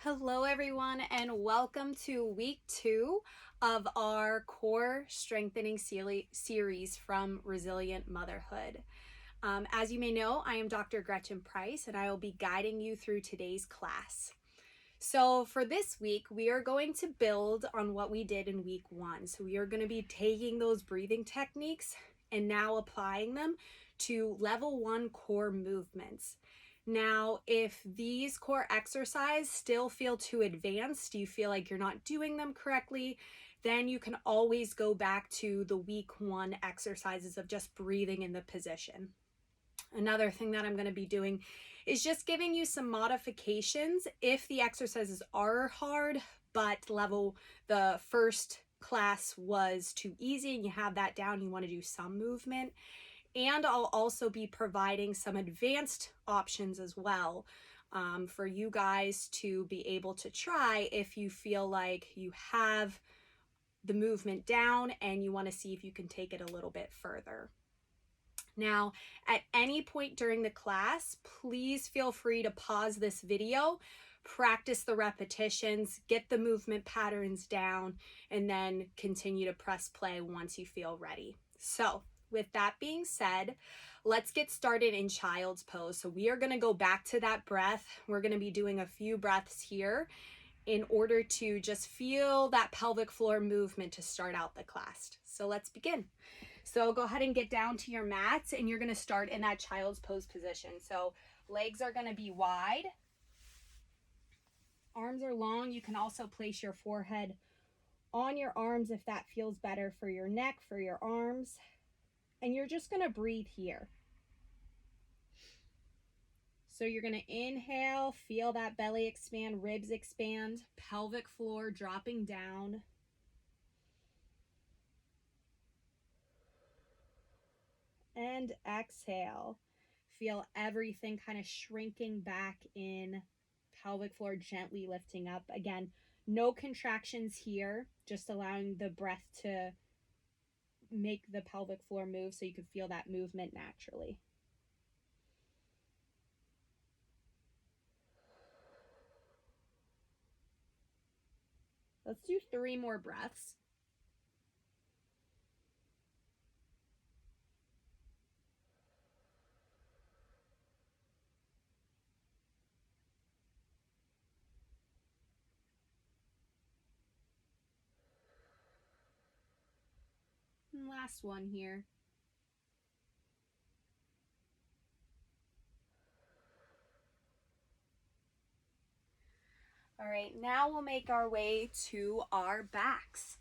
Hello, everyone, and welcome to week 2 of our core strengthening series from Resilient Motherhood. As you may know, I am Dr. Gretchen Price, and I will be guiding you through today's class. So, for this week, we are going to build on what we did in week 1. So, we are going to be taking those breathing techniques and now applying them to level 1 core movements. Now, if these core exercises still feel too advanced, you feel like you're not doing them correctly, then you can always go back to the week 1 exercises of just breathing in the position. Another thing that I'm going to be doing is just giving you some modifications if the exercises are hard, but the first class was too easy and you have that down, you want to do some movement. And I'll also be providing some advanced options as well for you guys to be able to try if you feel like you have the movement down and you want to see if you can take it a little bit further. Now, at any point during the class, please feel free to pause this video, practice the repetitions, get the movement patterns down, and then continue to press play once you feel ready. So, with that being said, let's get started in child's pose. So we are going to go back to that breath. We're going to be doing a few breaths here in order to just feel that pelvic floor movement to start out the class. So let's begin. So go ahead and get down to your mats and you're going to start in that child's pose position. So legs are going to be wide. Arms are long. You can also place your forehead on your arms if that feels better for your neck, for your arms. And you're just going to breathe here. So you're going to inhale, feel that belly expand, ribs expand, pelvic floor dropping down. And exhale. Feel everything kind of shrinking back in, pelvic floor gently lifting up. Again, no contractions here, just allowing the breath to make the pelvic floor move so you can feel that movement naturally. Let's do 3 more breaths. And last one here. All right, now we'll make our way to our backs.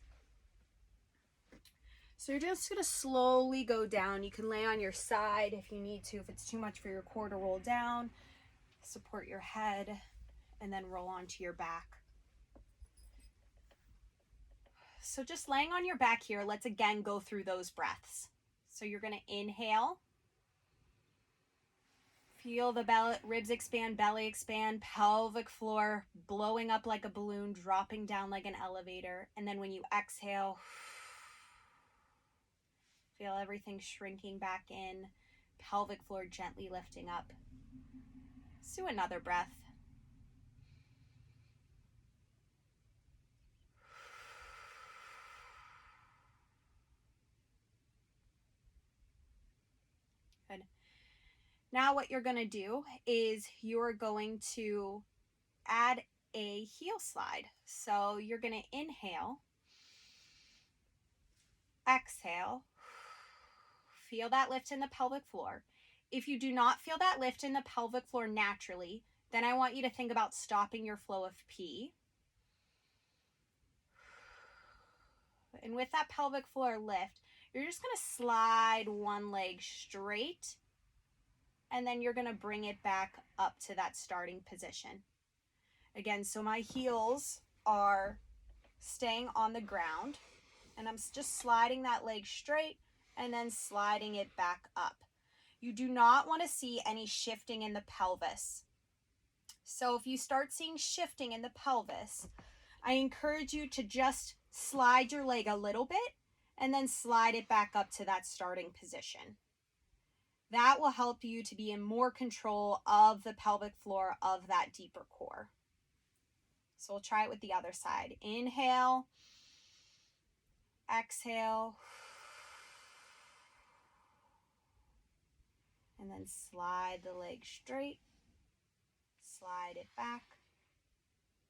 So you're just going to slowly go down. You can lay on your side if you need to. If it's too much for your core to roll down, support your head and then roll onto your back. So just laying on your back here, let's again go through those breaths. So you're going to inhale. Feel the ribs expand, belly expand, pelvic floor blowing up like a balloon, dropping down like an elevator. And then when you exhale, feel everything shrinking back in, pelvic floor gently lifting up. Let's do another breath. Good. Now what you're going to do is you're going to add a heel slide. So you're going to inhale, exhale, feel that lift in the pelvic floor. If you do not feel that lift in the pelvic floor naturally, then I want you to think about stopping your flow of pee. And with that pelvic floor lift, you're just going to slide one leg straight, and then you're going to bring it back up to that starting position. Again, so my heels are staying on the ground, and I'm just sliding that leg straight and then sliding it back up. You do not want to see any shifting in the pelvis. So if you start seeing shifting in the pelvis, I encourage you to just slide your leg a little bit and then slide it back up to that starting position. That will help you to be in more control of the pelvic floor of that deeper core. So we'll try it with the other side. Inhale, exhale, and then slide the leg straight, slide it back.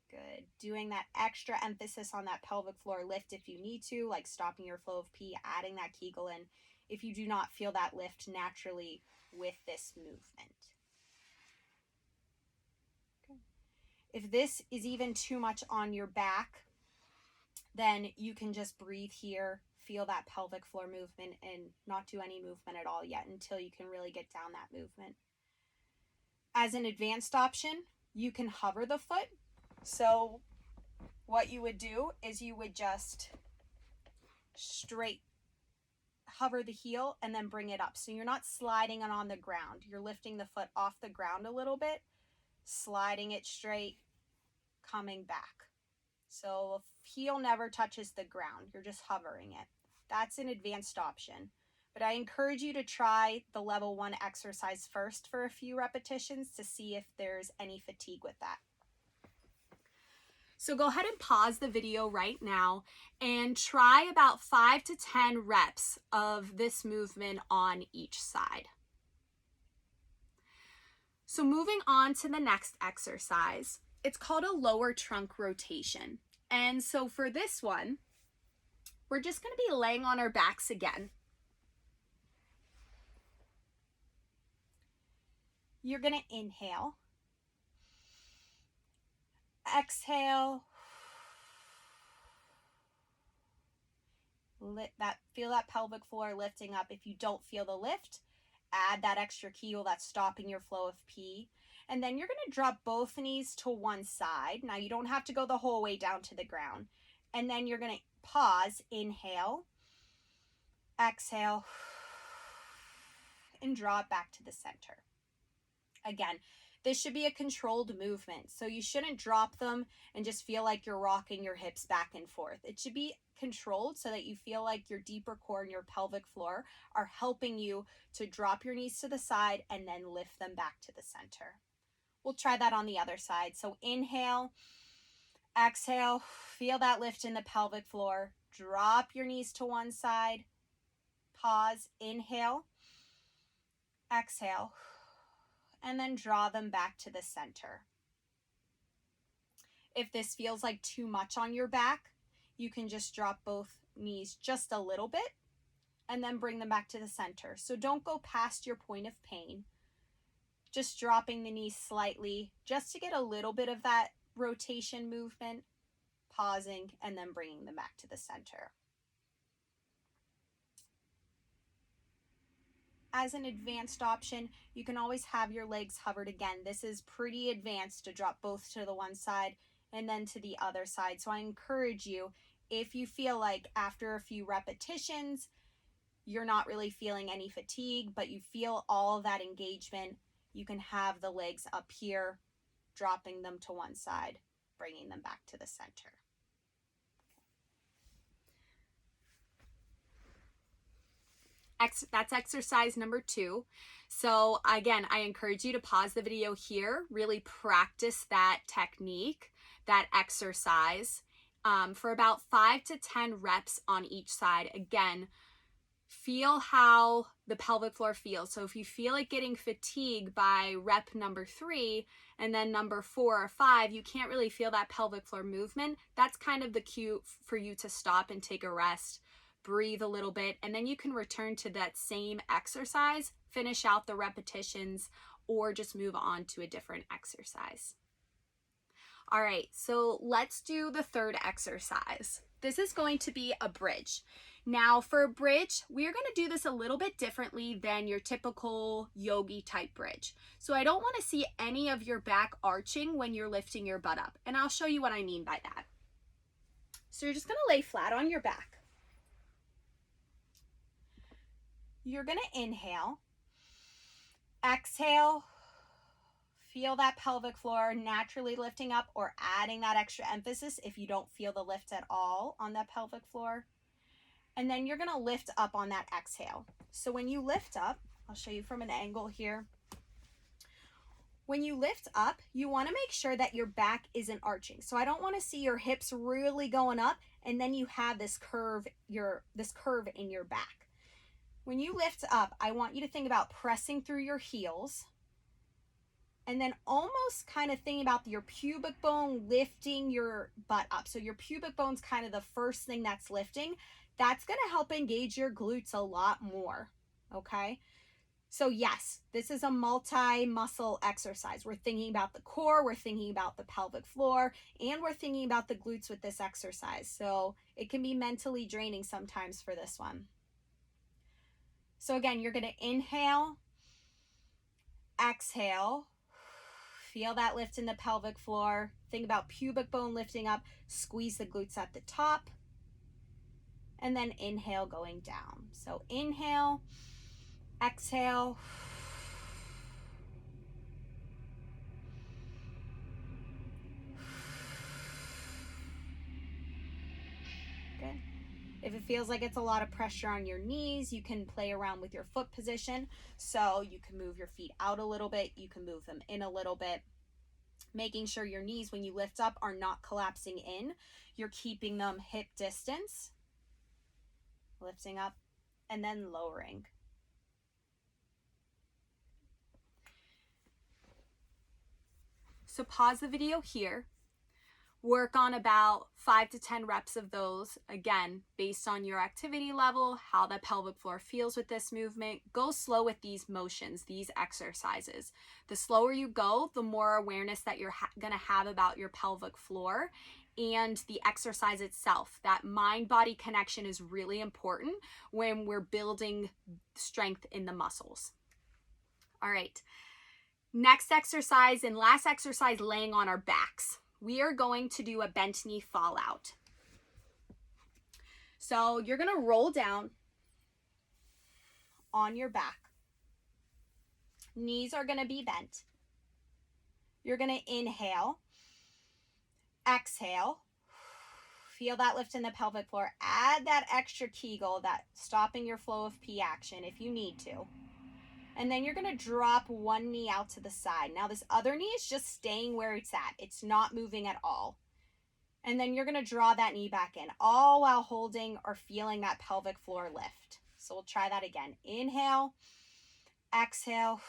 Good. Doing that extra emphasis on that pelvic floor lift if you need to, like stopping your flow of pee, adding that Kegel in if you do not feel that lift naturally with this movement. Okay. If this is even too much on your back, then you can just breathe here, feel that pelvic floor movement, and not do any movement at all yet until you can really get down that movement. As an advanced option, you can hover the foot. So what you would do is you would just straight hover the heel and then bring it up. So you're not sliding it on the ground. You're lifting the foot off the ground a little bit, sliding it straight, coming back. So heel never touches the ground. You're just hovering it. That's an advanced option. But I encourage you to try the level 1 exercise first for a few repetitions to see if there's any fatigue with that. So go ahead and pause the video right now and try about 5 to 10 reps of this movement on each side. So moving on to the next exercise, it's called a lower trunk rotation. And so for this one, we're just going to be laying on our backs again. You're going to inhale, exhale, feel that pelvic floor lifting up. If you don't feel the lift, add that extra Kegel that's stopping your flow of pee. And then you're going to drop both knees to one side. Now you don't have to go the whole way down to the ground. And then you're going to pause, inhale, exhale, and draw it back to the center. Again, this should be a controlled movement. So you shouldn't drop them and just feel like you're rocking your hips back and forth. It should be controlled so that you feel like your deeper core and your pelvic floor are helping you to drop your knees to the side and then lift them back to the center. We'll try that on the other side. So inhale, exhale, feel that lift in the pelvic floor. Drop your knees to one side. Pause, inhale, exhale, and then draw them back to the center. If this feels like too much on your back, you can just drop both knees just a little bit and then bring them back to the center. So don't go past your point of pain. Just dropping the knees slightly just to get a little bit of that rotation movement, pausing, and then bringing them back to the center. As an advanced option, you can always have your legs hovered again. This is pretty advanced to drop both to the one side and then to the other side. So I encourage you, if you feel like after a few repetitions, you're not really feeling any fatigue, but you feel all of that engagement, you can have the legs up here, dropping them to one side, bringing them back to the center. That's exercise number 2. So again, I encourage you to pause the video here, really practice that technique, that exercise for about 5 to 10 reps on each side. Again, feel how the pelvic floor feels. So if you feel like getting fatigued by rep number 3 and then number 4 or 5, you can't really feel that pelvic floor movement. That's kind of the cue for you to stop and take a rest, breathe a little bit, and then you can return to that same exercise, finish out the repetitions, or just move on to a different exercise. All right, so let's do the third exercise. This is going to be a bridge. Now for a bridge, we're going to do this a little bit differently than your typical yogi type bridge. So I don't want to see any of your back arching when you're lifting your butt up. And I'll show you what I mean by that. So you're just going to lay flat on your back. You're going to inhale, exhale, feel that pelvic floor naturally lifting up or adding that extra emphasis if you don't feel the lift at all on that pelvic floor. And then you're going to lift up on that exhale. So when you lift up, I'll show you from an angle here. When you lift up, you want to make sure that your back isn't arching. So I don't want to see your hips really going up and then you have this curve in your back. When you lift up, I want you to think about pressing through your heels and then almost kind of thinking about your pubic bone lifting your butt up. So your pubic bone's kind of the first thing that's lifting. That's going to help engage your glutes a lot more, okay? So yes, this is a multi-muscle exercise. We're thinking about the core, we're thinking about the pelvic floor, and we're thinking about the glutes with this exercise. So it can be mentally draining sometimes for this one. So again, you're going to inhale, exhale, feel that lift in the pelvic floor. Think about pubic bone lifting up, squeeze the glutes at the top, and then inhale going down. So inhale, exhale, good. If it feels like it's a lot of pressure on your knees, you can play around with your foot position. So you can move your feet out a little bit, you can move them in a little bit, making sure your knees when you lift up are not collapsing in. You're keeping them hip distance, lifting up and then lowering. So pause the video here. Work on about 5 to 10 reps of those, again, based on your activity level, how the pelvic floor feels with this movement. Go slow with these motions, these exercises. The slower you go, the more awareness that you're going to have about your pelvic floor and the exercise itself. That mind-body connection is really important when we're building strength in the muscles. All right. Next exercise and last exercise, laying on our backs. We are going to do a bent knee fallout. So you're going to roll down on your back. Knees are going to be bent. You're going to inhale, exhale, feel that lift in the pelvic floor. Add that extra Kegel, that stopping your flow of pee action if you need to. And then you're going to drop one knee out to the side. Now this other knee is just staying where it's at. It's not moving at all. And then you're going to draw that knee back in, all while holding or feeling that pelvic floor lift. So we'll try that again. Inhale, exhale.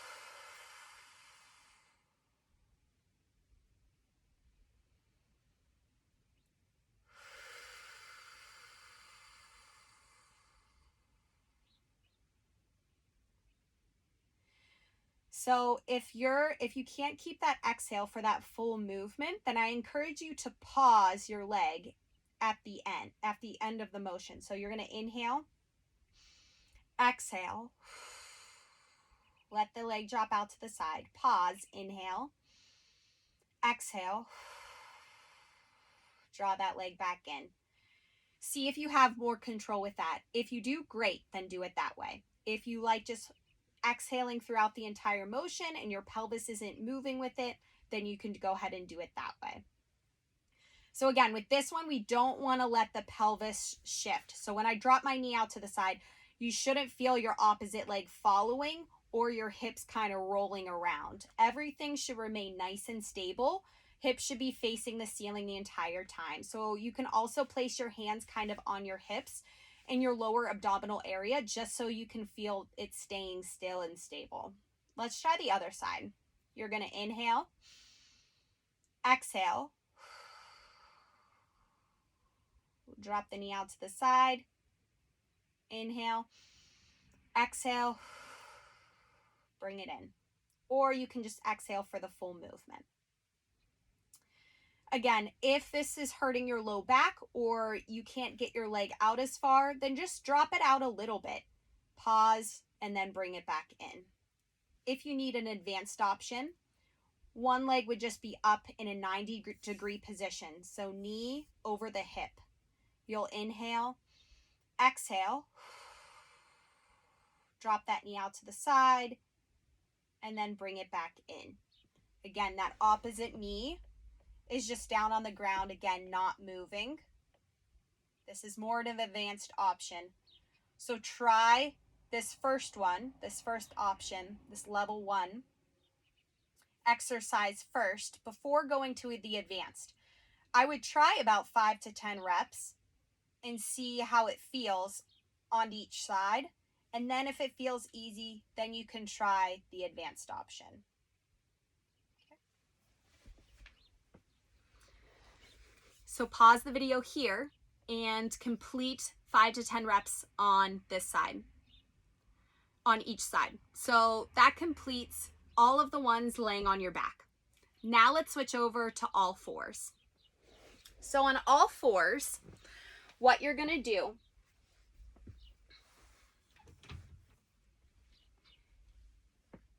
So if you can't keep that exhale for that full movement, then I encourage you to pause your leg at the end of the motion. So you're going to inhale, exhale, let the leg drop out to the side, pause, inhale, exhale, draw that leg back in. See if you have more control with that. If you do, great, then do it that way. If you like just exhaling throughout the entire motion and your pelvis isn't moving with it, then you can go ahead and do it that way. So again, with this one, we don't want to let the pelvis shift. So when I drop my knee out to the side, you shouldn't feel your opposite leg following or your hips kind of rolling around. Everything should remain nice and stable. Hips should be facing the ceiling the entire time. So you can also place your hands kind of on your hips in your lower abdominal area, just so you can feel it staying still and stable. Let's try the other side. You're going to inhale, exhale, drop the knee out to the side, inhale, exhale, bring it in. Or you can just exhale for the full movement. Again, if this is hurting your low back or you can't get your leg out as far, then just drop it out a little bit. Pause and then bring it back in. If you need an advanced option, one leg would just be up in a 90-degree position. So knee over the hip. You'll inhale, exhale, drop that knee out to the side, and then bring it back in. Again, that opposite knee is just down on the ground, again, not moving. This is more of an advanced option. So try this first one, this first option, this level 1, exercise first before going to the advanced. I would try about 5 to 10 reps and see how it feels on each side. And then if it feels easy, then you can try the advanced option. Okay. So pause the video here and complete 5 to 10 reps on this side, on each side. So that completes all of the ones laying on your back. Now let's switch over to all fours. So on all fours, what you're gonna do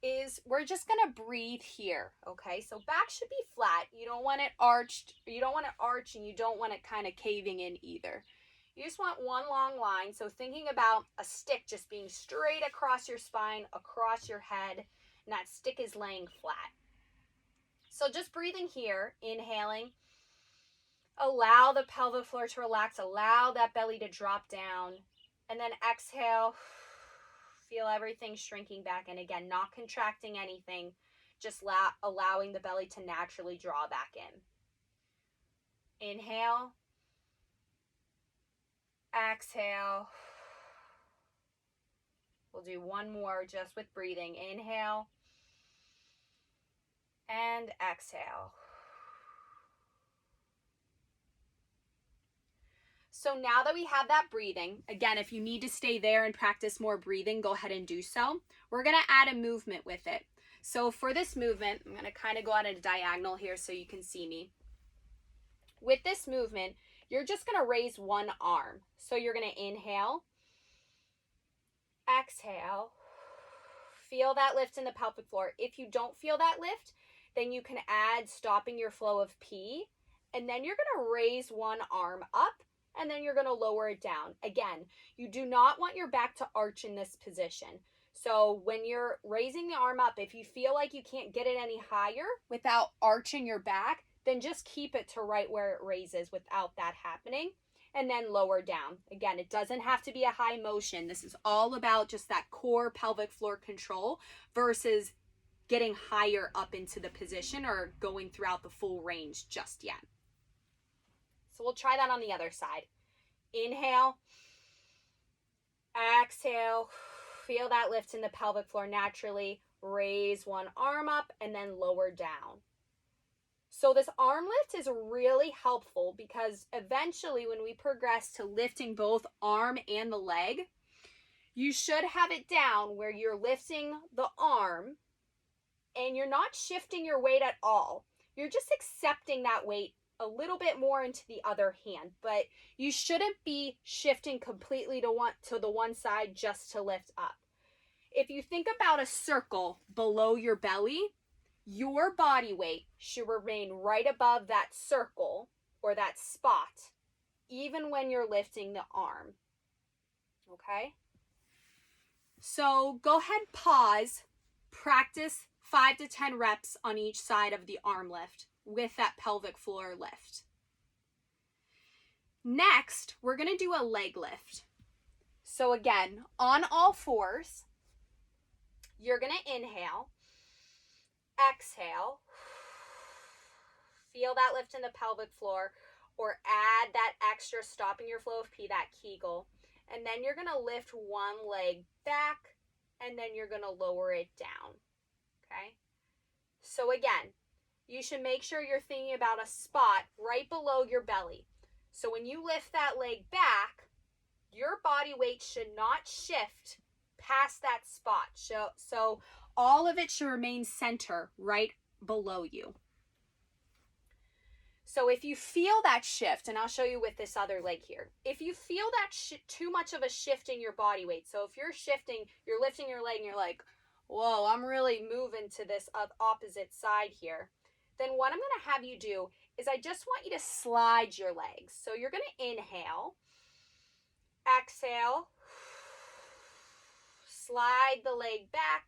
is we're just gonna breathe here, okay? So back should be flat. You don't want it arched, you don't want it arched, and you don't want it kind of caving in either. You just want one long line. So thinking about a stick just being straight across your spine, across your head, and that stick is laying flat. So just breathing here, inhaling, allow the pelvic floor to relax, allow that belly to drop down, and then exhale, feel everything shrinking back, and again, not contracting anything, just allowing the belly to naturally draw back in. Inhale, exhale. We'll do one more just with breathing. Inhale and exhale. So now that we have that breathing, again, if you need to stay there and practice more breathing, go ahead and do so. We're going to add a movement with it. So for this movement, I'm going to kind of go at a diagonal here so you can see me. With this movement, you're just going to raise one arm. So you're going to inhale, exhale, feel that lift in the pelvic floor. If you don't feel that lift, then you can add stopping your flow of pee, and then you're going to raise one arm up, and then you're going to lower it down. Again, you do not want your back to arch in this position. So when you're raising the arm up, if you feel like you can't get it any higher without arching your back, then just keep it to right where it raises without that happening, and then lower down. Again, it doesn't have to be a high motion. This is all about just that core pelvic floor control versus getting higher up into the position or going throughout the full range just yet. So we'll try that on the other side. Inhale, exhale, feel that lift in the pelvic floor naturally. Raise one arm up and then lower down. So this arm lift is really helpful because eventually when we progress to lifting both arm and the leg, you should have it down where you're lifting the arm and you're not shifting your weight at all. You're just accepting that weight a little bit more into the other hand, but you shouldn't be shifting completely to the one side just to lift up. If you think about a circle below your belly, your body weight should remain right above that circle or that spot, even when you're lifting the arm. Okay? So go ahead, pause, practice 5 to 10 reps on each side of the arm lift with that pelvic floor lift. Next, we're going to do a leg lift. So again, on all fours, you're going to inhale, exhale, feel that lift in the pelvic floor, or add that extra stopping your flow of pee, that Kegel. And then you're going to lift one leg back, and then you're going to lower it down. Okay? So again, you should make sure you're thinking about a spot right below your belly. So when you lift that leg back, your body weight should not shift past that spot. So all of it should remain center right below you. So if you feel that shift, and I'll show you with this other leg here, if you feel that too much of a shift in your body weight, so if you're shifting, you're lifting your leg and you're like, whoa, I'm really moving to this opposite side here, then what I'm going to have you do is I just want you to slide your legs. So you're going to inhale, exhale, slide the leg back,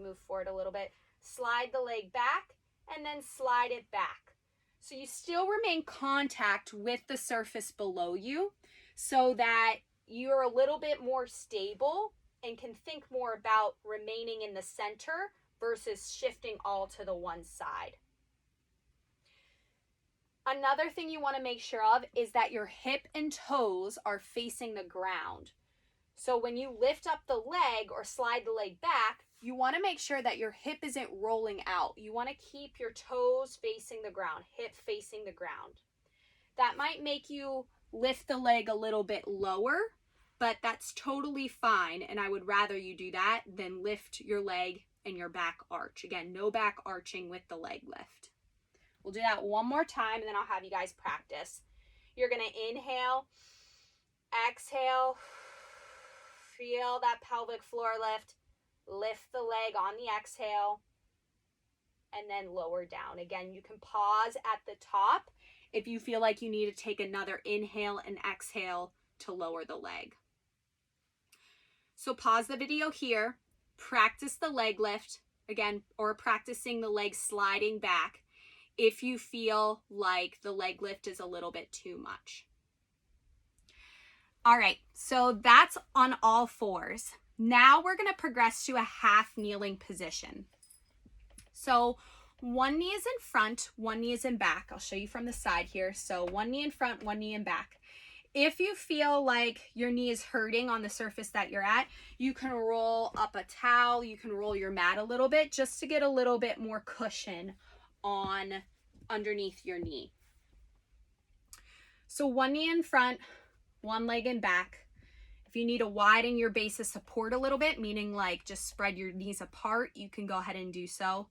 move forward a little bit, slide the leg back, and then slide it back. So you still remain contact with the surface below you so that you're a little bit more stable and can think more about remaining in the center versus shifting all to the one side. Another thing you want to make sure of is that your hip and toes are facing the ground. So when you lift up the leg or slide the leg back, you want to make sure that your hip isn't rolling out. You want to keep your toes facing the ground, hip facing the ground. That might make you lift the leg a little bit lower, but that's totally fine. And I would rather you do that than lift your leg and your back arch. Again, no back arching with the leg lift. We'll do that one more time, and then I'll have you guys practice. You're going to inhale, exhale, feel that pelvic floor lift. Lift the leg on the exhale, and then lower down. Again, you can pause at the top if you feel like you need to take another inhale and exhale to lower the leg. So pause the video here, practice the leg lift, again, or practicing the leg sliding back if you feel like the leg lift is a little bit too much. All right, so that's on all fours. Now we're going to progress to a half kneeling position. So one knee is in front, one knee is in back. I'll show you from the side here. So one knee in front, one knee in back. If you feel like your knee is hurting on the surface that you're at, you can roll up a towel, you can roll your mat a little bit just to get a little bit more cushion on underneath your knee. So one knee in front, one leg in back. If you need to widen your base of support a little bit, meaning like just spread your knees apart, you can go ahead and do so.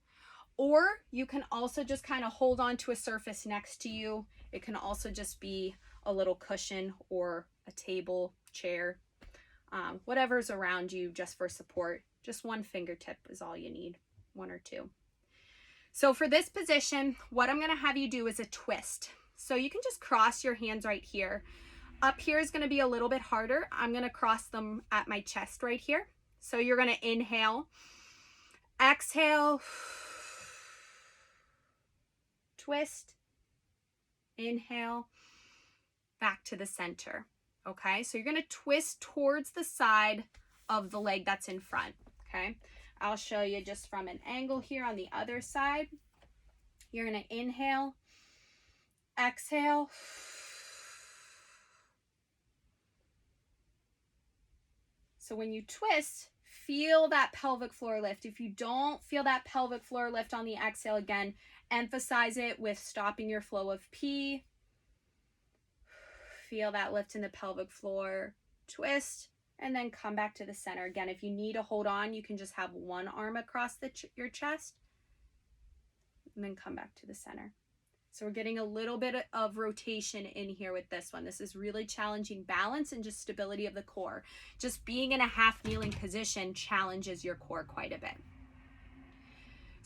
Or you can also just kind of hold on to a surface next to you. It can also just be a little cushion or a table, chair, whatever's around you just for support. Just one fingertip is all you need, one or two. So for this position, what I'm going to have you do is a twist. So you can just cross your hands right here. Up here is going to be a little bit harder. I'm going to cross them at my chest right here. So you're going to inhale, exhale, twist, inhale, back to the center. Okay, so you're going to twist towards the side of the leg that's in front. Okay, I'll show you just from an angle here on the other side. You're going to inhale, exhale, so when you twist, feel that pelvic floor lift. If you don't feel that pelvic floor lift on the exhale, again, emphasize it with stopping your flow of pee. Feel that lift in the pelvic floor, twist, and then come back to the center. Again, if you need to hold on, you can just have one arm across your chest and then come back to the center. So we're getting a little bit of rotation in here with this one. This is really challenging balance and just stability of the core. Just being in a half kneeling position challenges your core quite a bit.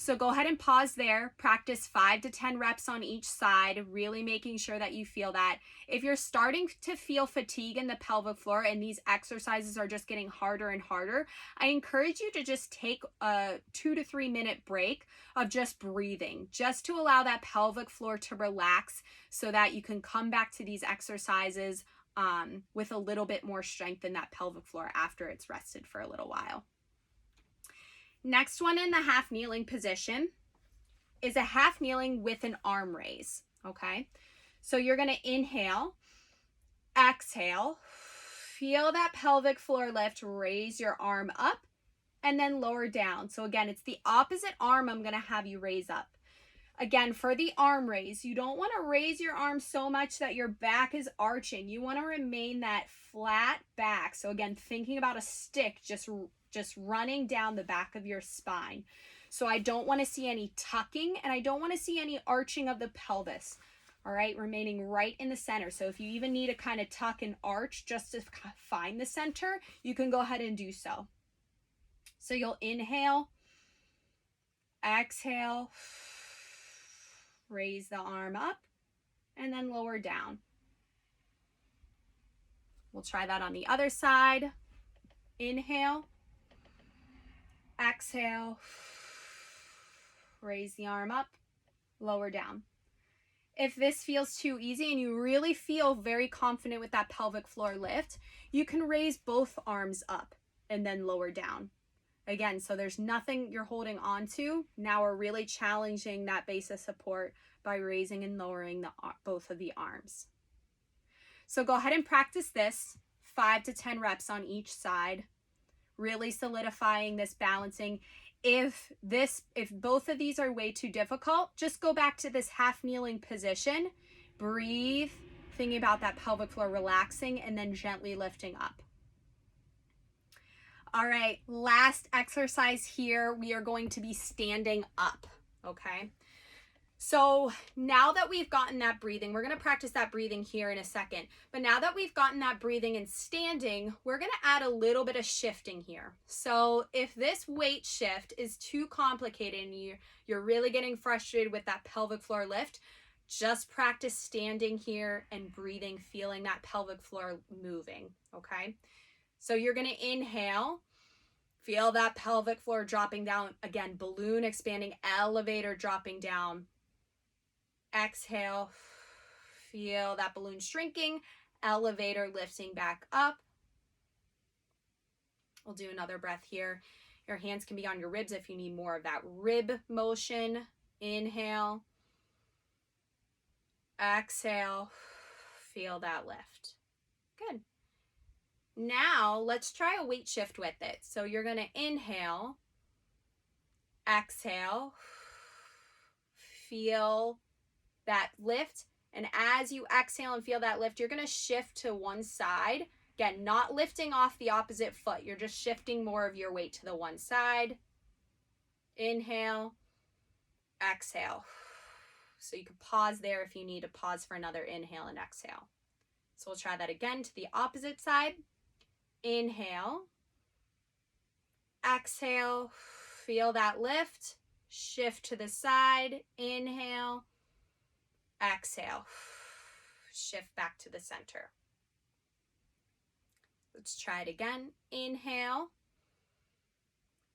So go ahead and pause there. Practice 5 to 10 reps on each side, really making sure that you feel that. If you're starting to feel fatigue in the pelvic floor and these exercises are just getting harder and harder, I encourage you to just take a 2 to 3 minute break of just breathing, just to allow that pelvic floor to relax so that you can come back to these exercises with a little bit more strength in that pelvic floor after it's rested for a little while. Next one in the half kneeling position is a half kneeling with an arm raise, okay? So you're going to inhale, exhale, feel that pelvic floor lift, raise your arm up, and then lower down. So again, it's the opposite arm I'm going to have you raise up. Again, for the arm raise, you don't want to raise your arm so much that your back is arching. You want to remain that flat back. So again, thinking about a stick just running down the back of your spine. So I don't want to see any tucking and I don't want to see any arching of the pelvis. All right, remaining right in the center. So if you even need to kind of tuck and arch just to find the center, you can go ahead and do so. So you'll inhale, exhale, raise the arm up, and then lower down. We'll try that on the other side. Inhale, exhale, raise the arm up, lower down. If this feels too easy and you really feel very confident with that pelvic floor lift, you can raise both arms up and then lower down. Again, so there's nothing you're holding on to. Now we're really challenging that base of support by raising and lowering both of the arms. So go ahead and practice this 5 to 10 reps on each side, really solidifying this balancing. If both of these are way too difficult, just go back to this half kneeling position, breathe, thinking about that pelvic floor relaxing, and then gently lifting up. All right, last exercise here, we are going to be standing up, okay? So now that we've gotten that breathing, we're going to practice that breathing here in a second. But now that we've gotten that breathing and standing, we're going to add a little bit of shifting here. So if this weight shift is too complicated and you're really getting frustrated with that pelvic floor lift, just practice standing here and breathing, feeling that pelvic floor moving, okay? So you're going to inhale, feel that pelvic floor dropping down. Again, balloon expanding, elevator dropping down. Exhale, feel that balloon shrinking, elevator lifting back up. We'll do another breath here. Your hands can be on your ribs if you need more of that rib motion. Inhale, exhale, feel that lift. Good. Now let's try a weight shift with it. So you're going to inhale, exhale, feel that lift. And as you exhale and feel that lift, you're going to shift to one side. Again, not lifting off the opposite foot. You're just shifting more of your weight to the one side. Inhale, exhale. So you can pause there if you need to pause for another inhale and exhale. So we'll try that again to the opposite side. Inhale, exhale, feel that lift, shift to the side, inhale, exhale, shift back to the center. Let's try it again. Inhale,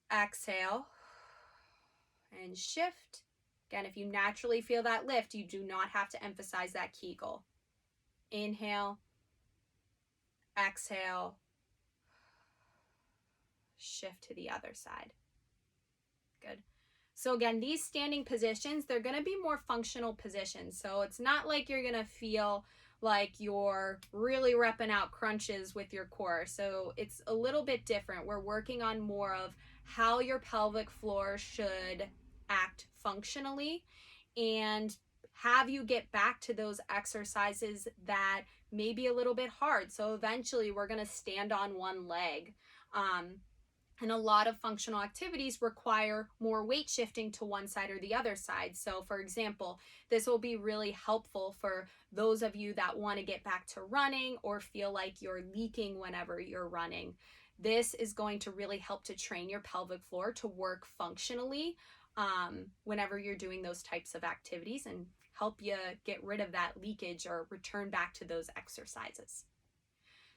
exhale, and shift. Again, if you naturally feel that lift, you do not have to emphasize that Kegel. Inhale, exhale, shift to the other side. Good. So again, these standing positions, they're going to be more functional positions. So it's not like you're going to feel like you're really repping out crunches with your core. So it's a little bit different. We're working on more of how your pelvic floor should act functionally and have you get back to those exercises that may be a little bit hard. So eventually we're going to stand on one leg. And a lot of functional activities require more weight shifting to one side or the other side. So for example, this will be really helpful for those of you that want to get back to running or feel like you're leaking whenever you're running. This is going to really help to train your pelvic floor to work functionally whenever you're doing those types of activities and help you get rid of that leakage or return back to those exercises.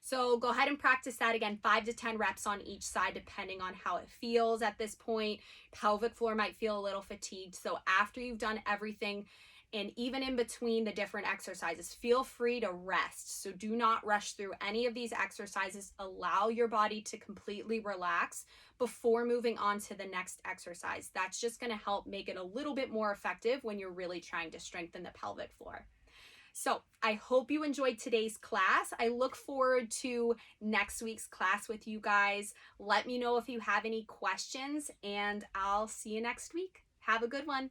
So go ahead and practice that again, 5 to 10 reps on each side, depending on how it feels at this point. Pelvic floor might feel a little fatigued. So after you've done everything, and even in between the different exercises, feel free to rest. So do not rush through any of these exercises. Allow your body to completely relax before moving on to the next exercise. That's just going to help make it a little bit more effective when you're really trying to strengthen the pelvic floor. So I hope you enjoyed today's class. I look forward to next week's class with you guys. Let me know if you have any questions, and I'll see you next week. Have a good one.